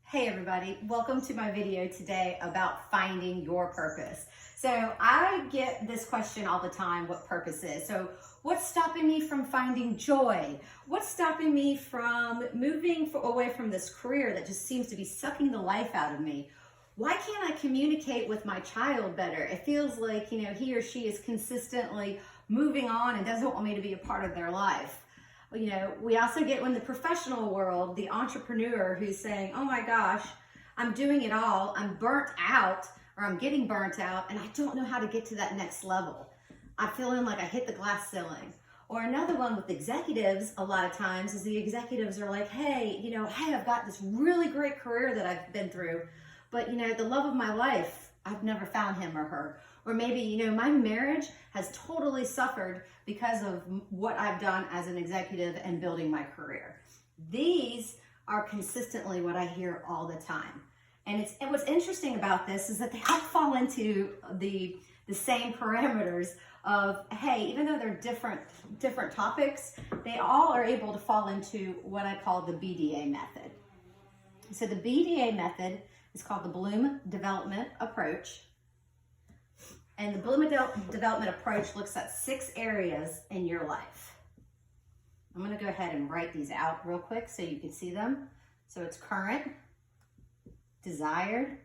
Hey everybody, welcome to my video today about finding your purpose. So I get this question all the time, what purpose is. So what's stopping me from finding joy? What's stopping me from moving away from this career that just seems to be sucking the life out of me? Why can't I communicate with my child better? It feels like, he or she is consistently moving on and doesn't want me to be a part of their life. We also get in the professional world, the entrepreneur who's saying, oh my gosh, I'm doing it all, I'm burnt out, or I'm getting burnt out, and I don't know how to get to that next level. I'm feeling like I hit the glass ceiling. Or another one with executives, a lot of times, is the executives are like, hey, I've got this really great career that I've been through, but the love of my life, I've never found him or her. Or maybe, my marriage has totally suffered because of what I've done as an executive and building my career. These are consistently what I hear all the time. And what's interesting about this is that they all fall into the same parameters of, hey, even though they're different topics, they all are able to fall into what I call the BDA method. So the BDA method is called the Bloom Development Approach. And the Bloom Development Approach looks at 6 areas in your life. I'm going to go ahead and write these out real quick so you can see them. So it's current, desired,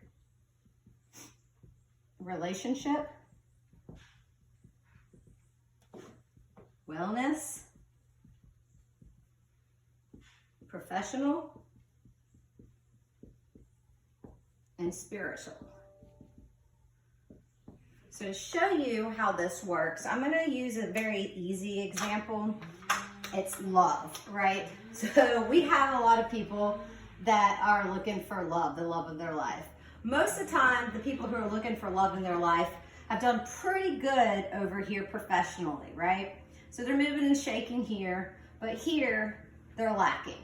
relationship, wellness, professional, and spiritual. So to show you how this works, I'm going to use a very easy example. It's love, right? So we have a lot of people that are looking for love, the love of their life. Most of the time, the people who are looking for love in their life have done pretty good over here professionally, right? So they're moving and shaking here, but here they're lacking.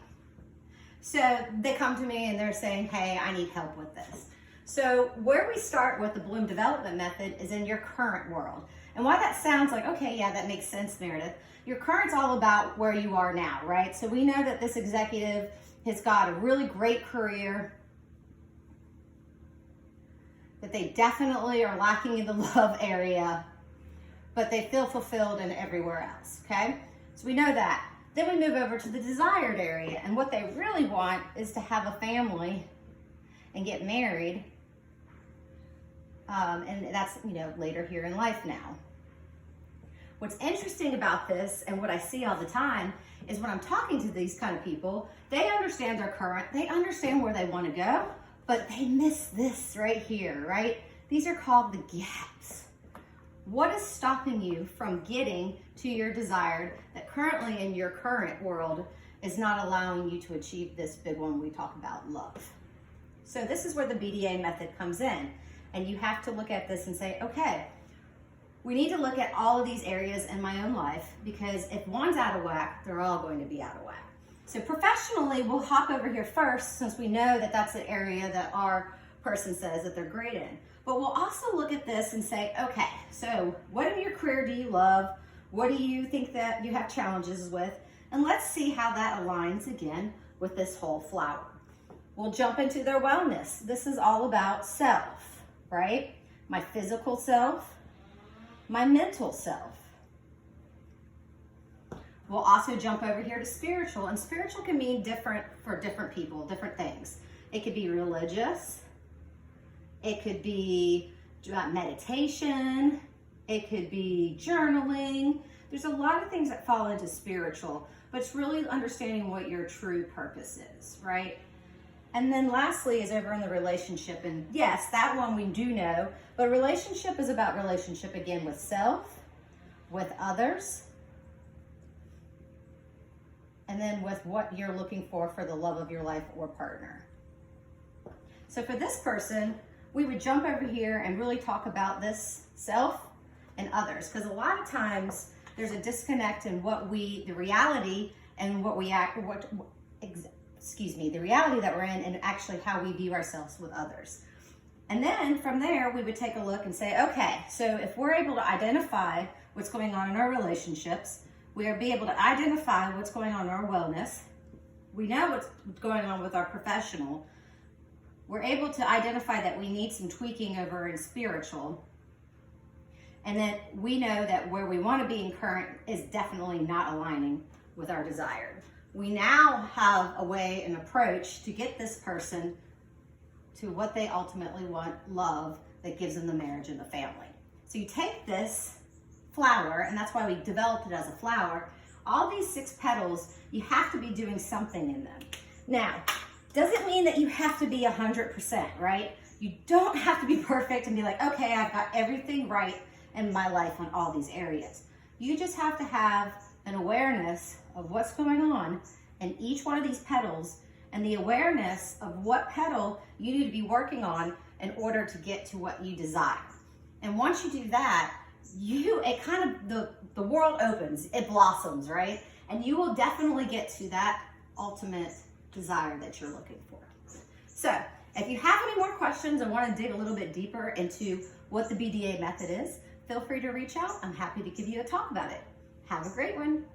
So they come to me and they're saying, hey, I need help with this. So where we start with the Bloom Development Method is in your current world. And why that sounds like, okay, yeah, that makes sense, Meredith. Your current's all about where you are now, right? So we know that this executive has got a really great career, that they definitely are lacking in the love area, but they feel fulfilled in everywhere else, okay? So we know that. Then we move over to the desired area, and what they really want is to have a family and get married. And that's, later here in life now. What's interesting about this and what I see all the time is when I'm talking to these kind of people, they understand their current, they understand where they want to go, but they miss this right here, right? These are called the gaps. What is stopping you from getting to your desired that currently in your current world is not allowing you to achieve this big one we talk about, love? So this is where the BDA method comes in. And you have to look at this and say, okay, we need to look at all of these areas in my own life, because if one's out of whack, they're all going to be out of whack. So professionally, we'll hop over here first, since we know that that's the area that our person says that they're great in. But we'll also look at this and say, okay, so what in your career do you love? What do you think that you have challenges with? And let's see how that aligns again with this whole flower. We'll jump into their wellness. This is all about self, right? My physical self, my mental self. We'll also jump over here to spiritual, and spiritual can mean different for different people, different things. It could be religious, it could be meditation, it could be journaling. There's a lot of things that fall into spiritual, but it's really understanding what your true purpose is, right? And then lastly is over in the relationship. And yes, that one we do know, but relationship is about relationship again with self, with others, and then with what you're looking for the love of your life or partner. So for this person, we would jump over here and really talk about this self and others, because a lot of times there's a disconnect in the reality and what we act, the reality that we're in and actually how we view ourselves with others. And then from there, we would take a look and say, okay, so if we're able to identify what's going on in our relationships, we are be able to identify what's going on in our wellness, we know what's going on with our professional, we're able to identify that we need some tweaking over in spiritual. And then we know that where we want to be in current is definitely not aligning with our desired. We now have a way, an approach to get this person to what they ultimately want, love, that gives them the marriage and the family. So you take this flower, and that's why we developed it as a flower. All these 6 petals, you have to be doing something in them. Now, doesn't mean that you have to be 100%, right? You don't have to be perfect and be like, okay, I've got everything right in my life on all these areas. You just have to have an awareness of what's going on in each one of these petals, and the awareness of what petal you need to be working on in order to get to what you desire. And once you do that, the world opens, it blossoms, right? And you will definitely get to that ultimate desire that you're looking for. So if you have any more questions and want to dig a little bit deeper into what the BDA method is, feel free to reach out. I'm happy to give you a talk about it. Have a great one.